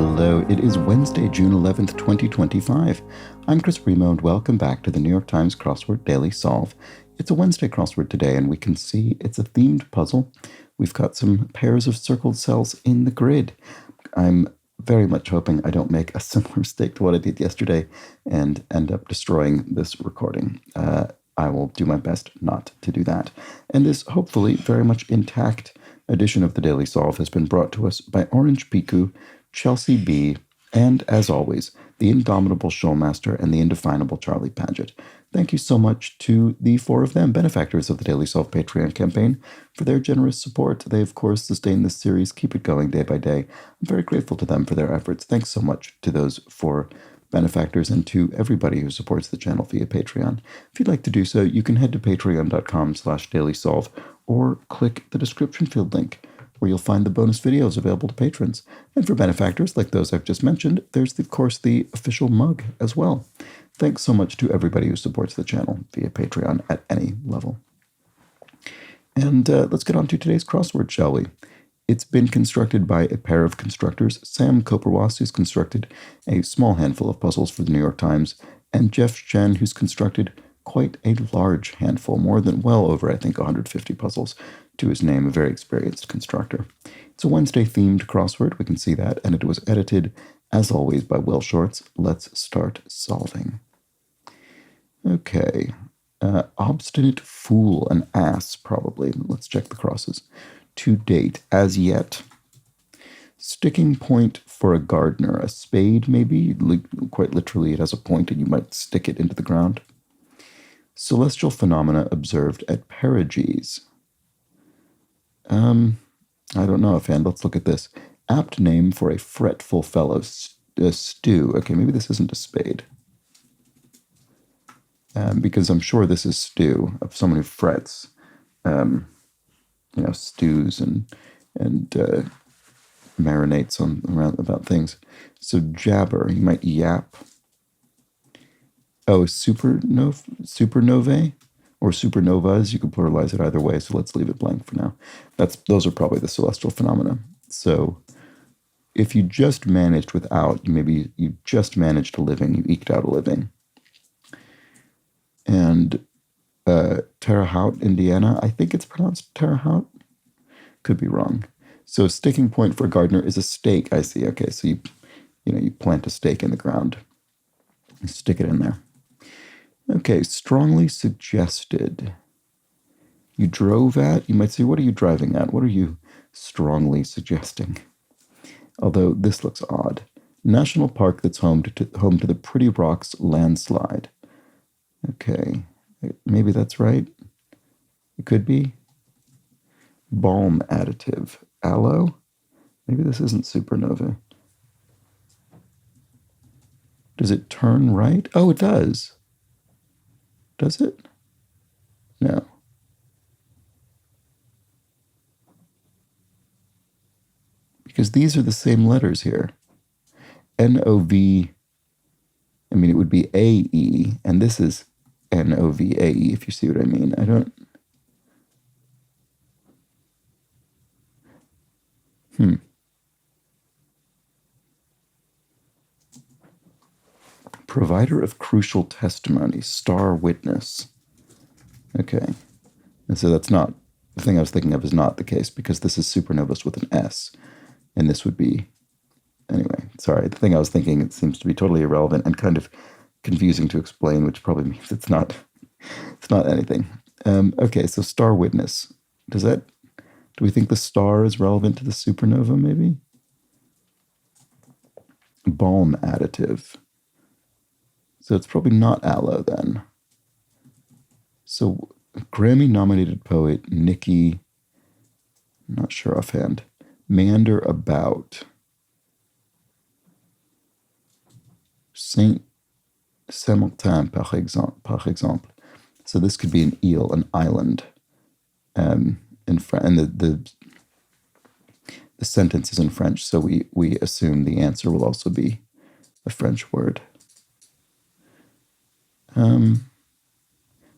Hello, it is Wednesday, June 11th, 2025. I'm Chris Remo, and welcome back to the New York Times Crossword Daily Solve. It's a Wednesday crossword today, and we can see it's a themed puzzle. We've got some pairs of circled cells in the grid. I'm very much hoping I don't make a similar mistake to what I did yesterday and end up destroying this recording. I will do my best not to do that. And this hopefully very much intact edition of the Daily Solve has been brought to us by Orange Piku, Chelsea B, and, as always, the indomitable Showmaster and the indefinable Charlie Paget. Thank you so much to the four of them, benefactors of the Daily Solve Patreon campaign, for their generous support. They, of course, sustain this series, keep it going day by day. I'm very grateful to them for their efforts. Thanks so much to those four benefactors and to everybody who supports the channel via Patreon. If you'd like to do so, you can head to patreon.com/dailysolve or click the description field link, where you'll find the bonus videos available to patrons. And for benefactors like those I've just mentioned, there's, of course, the official mug as well. Thanks so much to everybody who supports the channel via Patreon at any level. And let's get on to today's crossword, shall we? It's been constructed by a pair of constructors, Sam Koperwas, who's constructed a small handful of puzzles for the New York Times, and Jeff Chen, who's constructed quite a large handful, more than well over, I think, 150 puzzles to his name, a very experienced constructor. It's a Wednesday-themed crossword, we can see that, and it was edited, as always, by Will Shorts. Let's start solving. Okay, obstinate fool, an ass, probably. Let's check the crosses. To date, as yet. Sticking point for a gardener, a spade maybe, quite literally it has a point and you might stick it into the ground. Celestial phenomena observed at perigees. I don't know offhand, let's look at this. Apt name for a fretful fellow, stew. Okay, maybe this isn't a spade. Because I'm sure this is stew, of someone who frets. Stews and marinates around about things. So jabber, you might yap. Oh, supernovae or supernovas, you could pluralize it either way, so let's leave it blank for now. Those are probably the celestial phenomena. So if you just managed without, you just managed a living, you eked out a living. And Terre Haute, Indiana, I think it's pronounced Terre Haute. Could be wrong. So a sticking point for a gardener is a stake, I see. Okay, so you plant a stake in the ground. You stick it in there. Okay, strongly suggested. You drove at, you might say, what are you driving at? What are you strongly suggesting? Although this looks odd. National park that's home to the Pretty Rocks landslide. Okay, maybe that's right. It could be. Balm additive. Aloe? Maybe this isn't supernova. Does it turn right? Oh, it does. Does it? No. Because these are the same letters here. N-O-V, it would be A-E, and this is N-O-V-A-E, if you see what I mean. I don't... Provider of crucial testimony, star witness. Okay. And so that's not, the thing I was thinking of is not the case, because this is supernovas with an S. And this would be, anyway, sorry, the thing I was thinking, it seems to be totally irrelevant and kind of confusing to explain, which probably means it's not anything. Okay, so star witness. Do we think the star is relevant to the supernova, maybe? Balm additive. So it's probably not aloe then. So Grammy-nominated poet Nikki, I'm not sure offhand, meander about. Saint-Martin, par exemple. So this could be an eel, an island. And the sentence is in French, so we assume the answer will also be a French word.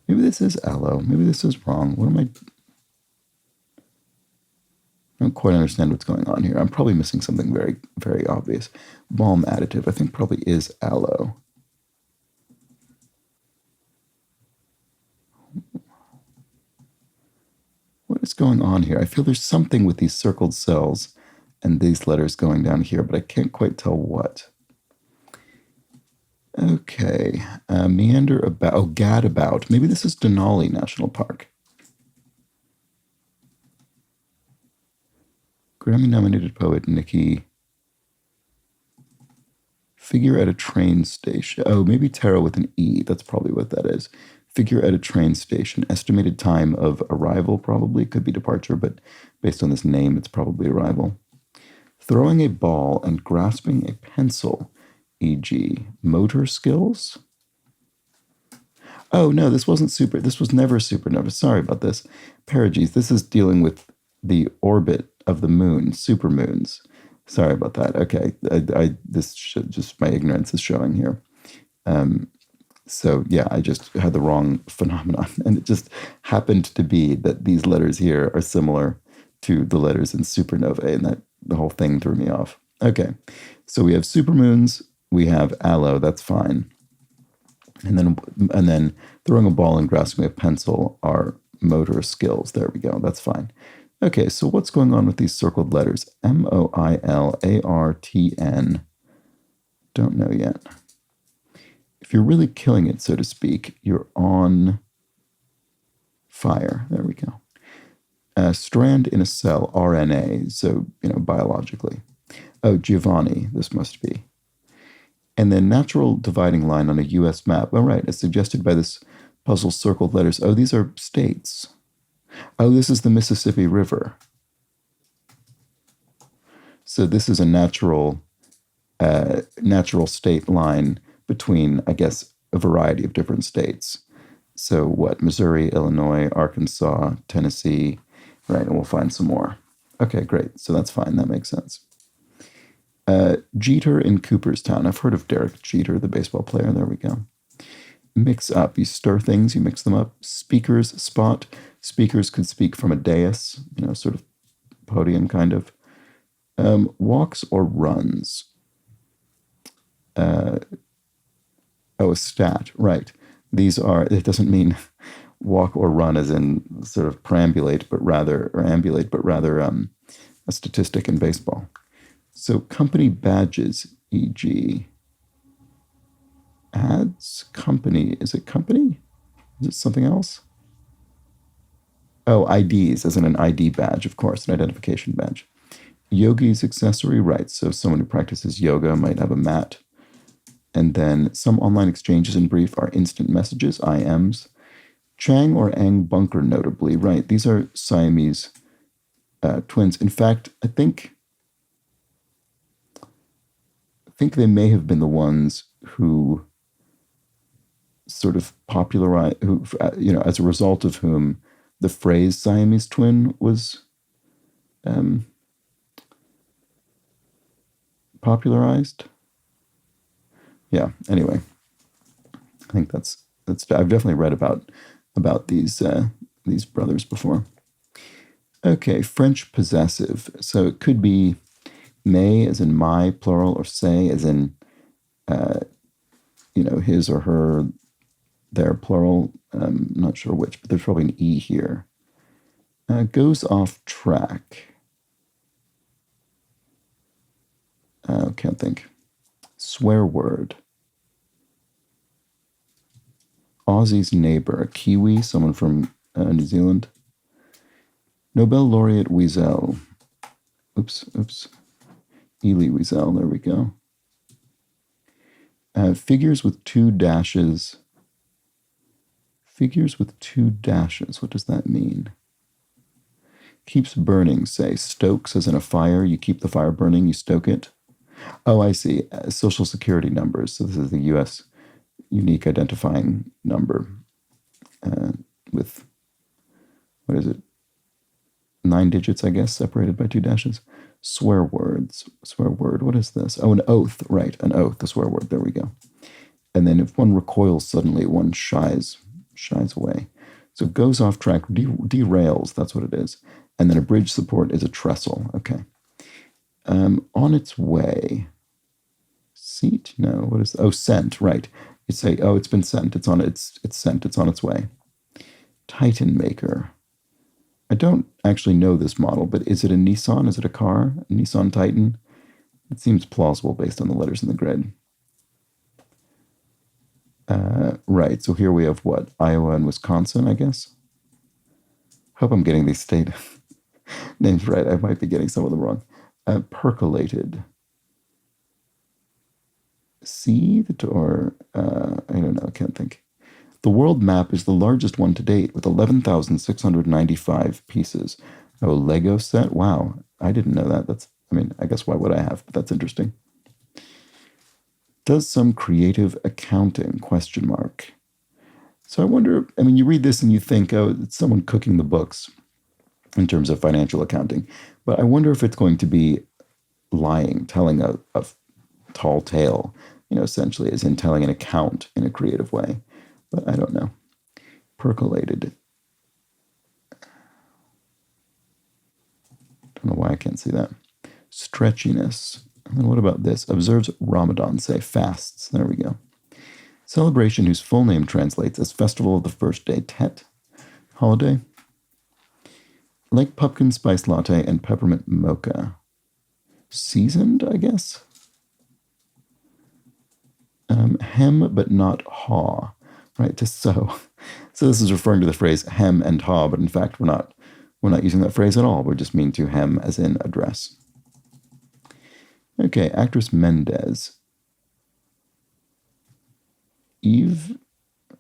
Maybe this is aloe. Maybe this is wrong. What am I... I don't quite understand what's going on here. I'm probably missing something very, very obvious. Balm additive, I think probably is aloe. What is going on here? I feel there's something with these circled cells and these letters going down here, but I can't quite tell what. Okay, meander about, oh, gad about. Maybe this is Denali National Park. Grammy-nominated poet Nikki. Figure at a train station. Oh, maybe tarot with an E. That's probably what that is. Figure at a train station. Estimated time of arrival probably. Could be departure, but based on this name, it's probably arrival. Throwing a ball and grasping a pencil, e.g., motor skills. Oh, no, this wasn't super. This was never supernova. Sorry about this. Perigee, this is dealing with the orbit of the moon, supermoons. Sorry about that. Okay, this should just, my ignorance is showing here. So yeah, I just had the wrong phenomenon, and it just happened to be that these letters here are similar to the letters in supernovae, and that the whole thing threw me off. Okay, so we have supermoons, we have aloe. That's fine, and then throwing a ball and grasping a pencil are motor skills. There we go. That's fine. Okay, so what's going on with these circled letters? Moilartn. Don't know yet. If you're really killing it, so to speak, you're on fire. There we go. Strand in a cell, RNA, so, biologically. Oh, Giovanni, this must be. And then natural dividing line on a U.S. map. Oh, right, as suggested by this puzzle circled letters. Oh, these are states. Oh, this is the Mississippi River. So this is a natural state line between, I guess, a variety of different states. So what? Missouri, Illinois, Arkansas, Tennessee, right? And we'll find some more. Okay, great. So that's fine. That makes sense. Jeter in Cooperstown. I've heard of Derek Jeter, the baseball player. There we go. Mix up. You stir things, you mix them up. Speakers spot. Speakers could speak from a dais, sort of podium kind of. Walks or runs. A stat, right. These are, it doesn't mean walk or run as in sort of ambulate, but rather a statistic in baseball. So company badges, e.g., ads, company. Is it company? Is it something else? Oh, IDs, as in an ID badge, of course, an identification badge. Yogi's accessory, right. So someone who practices yoga might have a mat. And then some online exchanges in brief are instant messages, IMs. Chang or Ang Bunker, notably, right. These are Siamese twins. In fact, I think they may have been the ones who sort of popularized, who, as a result of whom the phrase Siamese twin was popularized. Yeah, anyway, I think that's I've definitely read about these brothers before. Okay, French possessive. So it could be may as in my, plural, or say as in his or her, their, plural. Not sure which, but there's probably an E here. Goes off track. Can't think. Swear word. Aussie's neighbor. A Kiwi, someone from New Zealand. Nobel laureate Wiesel. Oops. Elie Wiesel, there we go. Figures with two dashes. Figures with two dashes. What does that mean? Keeps burning, say. Stokes, as in a fire. You keep the fire burning, you stoke it. Oh, I see. Social security numbers. So this is the U.S. unique identifying number with, what is it? 9 digits, I guess, separated by two dashes. Swear words. Swear word. What is this? Oh, an oath. Right, an oath. The swear word. There we go. And then if one recoils suddenly, one shies away. So it goes off track, derails, that's what it is. And then a bridge support is a trestle. Okay. On its way. Seat? No, what is, oh, sent, right. You say, oh, it's been sent. It's sent. It's on its way. Titan maker. I don't actually know this model, but is it a Nissan? Is it a car? A Nissan Titan? It seems plausible based on the letters in the grid. Right, so here we have what? Iowa and Wisconsin, I guess? Hope I'm getting these state names right. I might be getting some of them wrong. Percolated. Seethed or, I don't know, I can't think. The world map is the largest one to date with 11,695 pieces. Oh, Lego set? Wow, I didn't know that. I guess why would I have? But that's interesting. Does some creative accounting, question mark. So I wonder, you read this and you think, oh, it's someone cooking the books in terms of financial accounting. But I wonder if it's going to be lying, telling a tall tale, essentially, as in telling an account in a creative way. But I don't know. Percolated. Don't know why I can't see that. Stretchiness. And then what about this? Observes Ramadan, say fasts. There we go. Celebration whose full name translates as Festival of the First Day, Tet. Holiday. Like pumpkin spice latte and peppermint mocha. Seasoned, I guess. Hem but not haw. Right, to sew. So this is referring to the phrase hem and haw, but in fact we're not using that phrase at all. We just mean to hem as in a dress. Okay, actress Mendez. Eve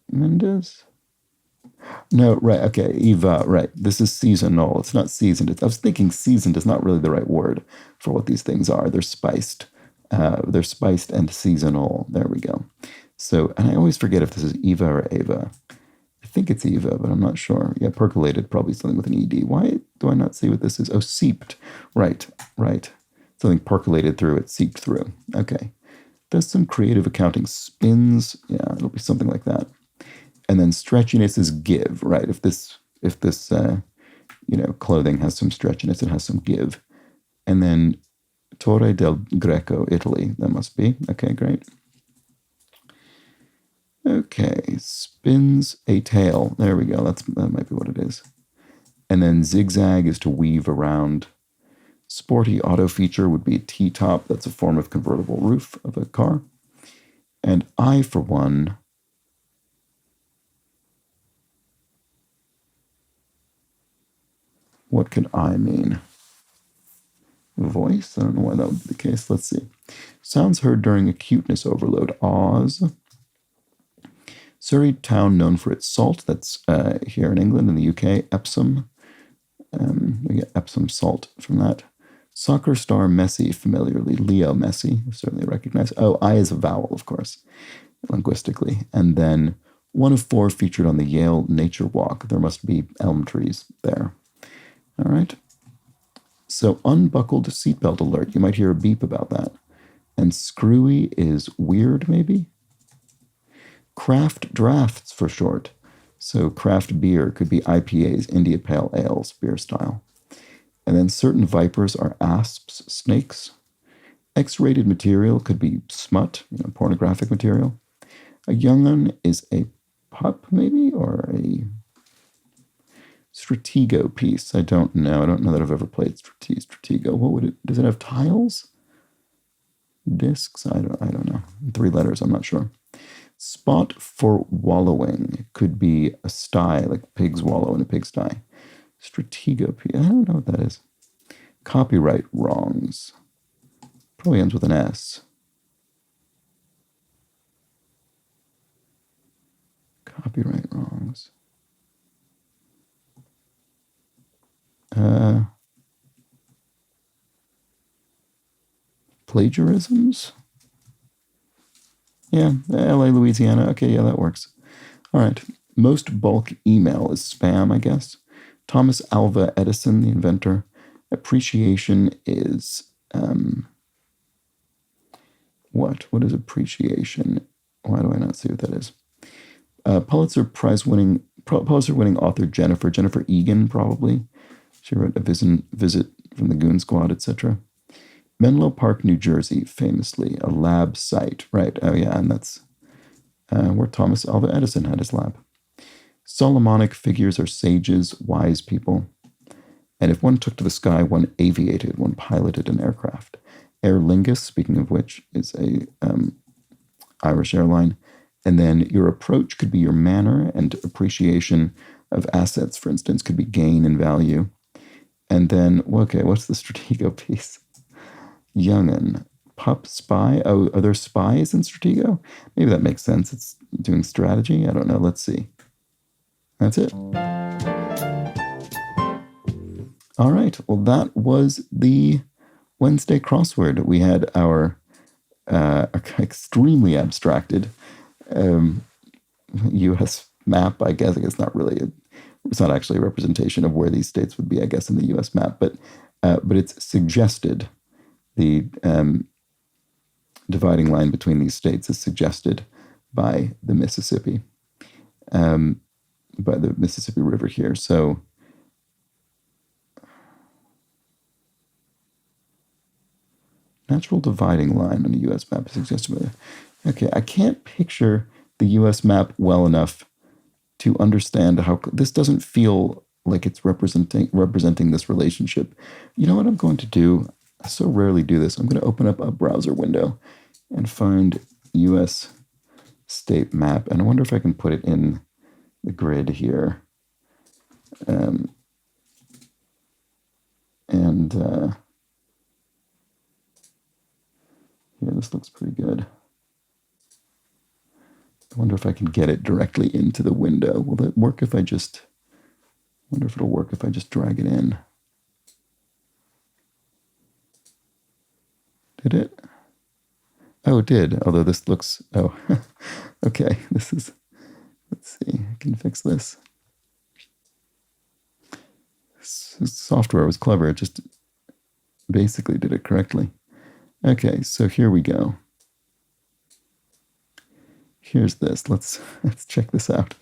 Mendez? No, right, okay, Eva, right. This is seasonal. It's not seasoned. I was thinking seasoned is not really the right word for what these things are. They're spiced. They're spiced and seasonal. There we go. So, and I always forget if this is Eva or Ava. I think it's Eva, but I'm not sure. Yeah, percolated, probably something with an ED. Why do I not see what this is? Oh, seeped. Right. Something percolated through it, seeped through. Okay. Does some creative accounting. Spins. Yeah, it'll be something like that. And then stretchiness is give, right? If this clothing has some stretchiness, it has some give. And then Torre del Greco, Italy. That must be. Okay, great. Okay, spins a tail. There we go. That might be what it is. And then zigzag is to weave around. Sporty auto feature would be a T-top. That's a form of convertible roof of a car. And I, for one, what could I mean? Voice? I don't know why that would be the case. Let's see. Sounds heard during acuteness overload. Oz. Surrey town known for its salt. That's here in England. In the UK, Epsom. We get Epsom salt from that. Soccer star Messi, familiarly. Leo Messi, certainly recognize. Oh, I is a vowel, of course, linguistically. And then one of four featured on the Yale Nature Walk. There must be elm trees there. All right. So unbuckled seatbelt alert. You might hear a beep about that. And screwy is weird, maybe? Craft drafts for short. So craft beer could be IPAs, India Pale Ales, beer style. And then certain vipers are asps, snakes. X-rated material could be smut, pornographic material. A young'un is a pup, maybe, or a Stratego piece. I don't know. I don't know that I've ever played Stratego. What would it? Does it have tiles? Discs? I don't know. 3 letters. I'm not sure. Spot for wallowing could be a sty, like pigs wallow in a pigsty. Stratego piece. I don't know what that is. Copyright wrongs. Probably ends with an S. Copyright wrongs. Plagiarisms? Yeah, LA, Louisiana. Okay, yeah, that works. All right. Most bulk email is spam, I guess. Thomas Alva Edison, the inventor. Appreciation is, what? What is appreciation? Why do I not see what that is? Pulitzer Prize-winning Pulitzer-winning author Jennifer Egan, probably. She wrote A Visit from the Goon Squad, etc. Menlo Park, New Jersey, famously a lab site, right? Oh yeah, and that's where Thomas Alva Edison had his lab. Solomonic figures are sages, wise people. And if one took to the sky, one aviated, one piloted an aircraft. Aer Lingus, speaking of which, is a Irish airline. And then your approach could be your manner and appreciation of assets, for instance, could be gain and value. And then, okay, what's the Stratego piece? Young'un. Pup, spy. Oh, are there spies in Stratego? Maybe that makes sense. It's doing strategy. I don't know. Let's see. That's it. All right. Well, that was the Wednesday crossword. We had our extremely abstracted U.S. map. I guess not really. It's not actually a representation of where these states would be, I guess, in the U.S. map, but it's suggested. The dividing line between these states is suggested by the Mississippi, River here. So natural dividing line on a U.S. map is suggested by. Okay, I can't picture the U.S. map well enough to understand how this doesn't feel like it's representing this relationship. You know what I'm going to do? I so rarely do this. I'm going to open up a browser window and find U.S. state map. And I wonder if I can put it in the grid here. Here, this looks pretty good. I wonder if I can get it directly into the window. Will it work if I just... I wonder if it'll work if I just drag it in. Did it? Oh, it did. Although this looks... Oh, okay. This is... Let's see. I can fix this. This software was clever. It just basically did it correctly. Okay, so here we go. Here's this. Let's check this out.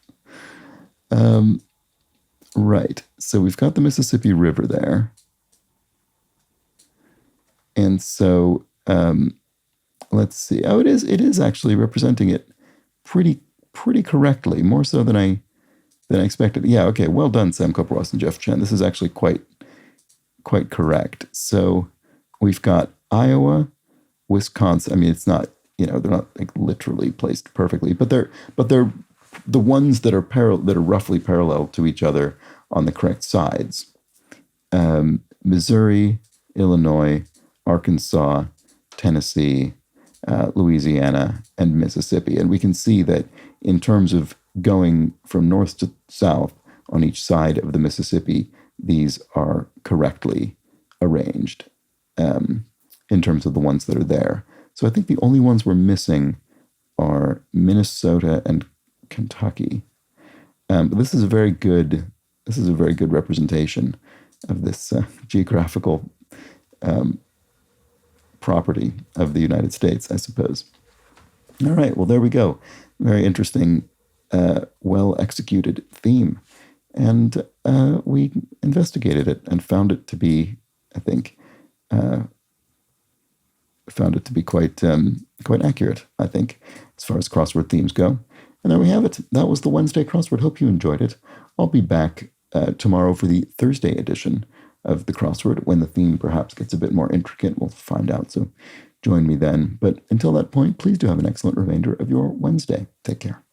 Right. So we've got the Mississippi River there. And so let's see. Oh, it is actually representing it pretty correctly, more so than I expected. Yeah, okay. Well done, Sam Kopperwas and Jeff Chen. This is actually quite correct. So we've got Iowa, Wisconsin. I mean, it's not, they're not like literally placed perfectly, but they're the ones that are roughly parallel to each other on the correct sides. Missouri, Illinois, Arkansas, Tennessee, Louisiana, and Mississippi. And we can see that in terms of going from north to south on each side of the Mississippi, these are correctly arranged in terms of the ones that are there. So I think the only ones we're missing are Minnesota and Kentucky. But this is a very good representation of this geographical property of the United States, I suppose. All right, well, there we go. Very interesting, well-executed theme. And we investigated it and found it to be, I think, quite accurate, I think, as far as crossword themes go. And there we have it. That was the Wednesday crossword. Hope you enjoyed it. I'll be back tomorrow for the Thursday edition of the crossword, when the theme perhaps gets a bit more intricate. We'll find out, so join me then. But until that point, please do have an excellent remainder of your Wednesday. Take care.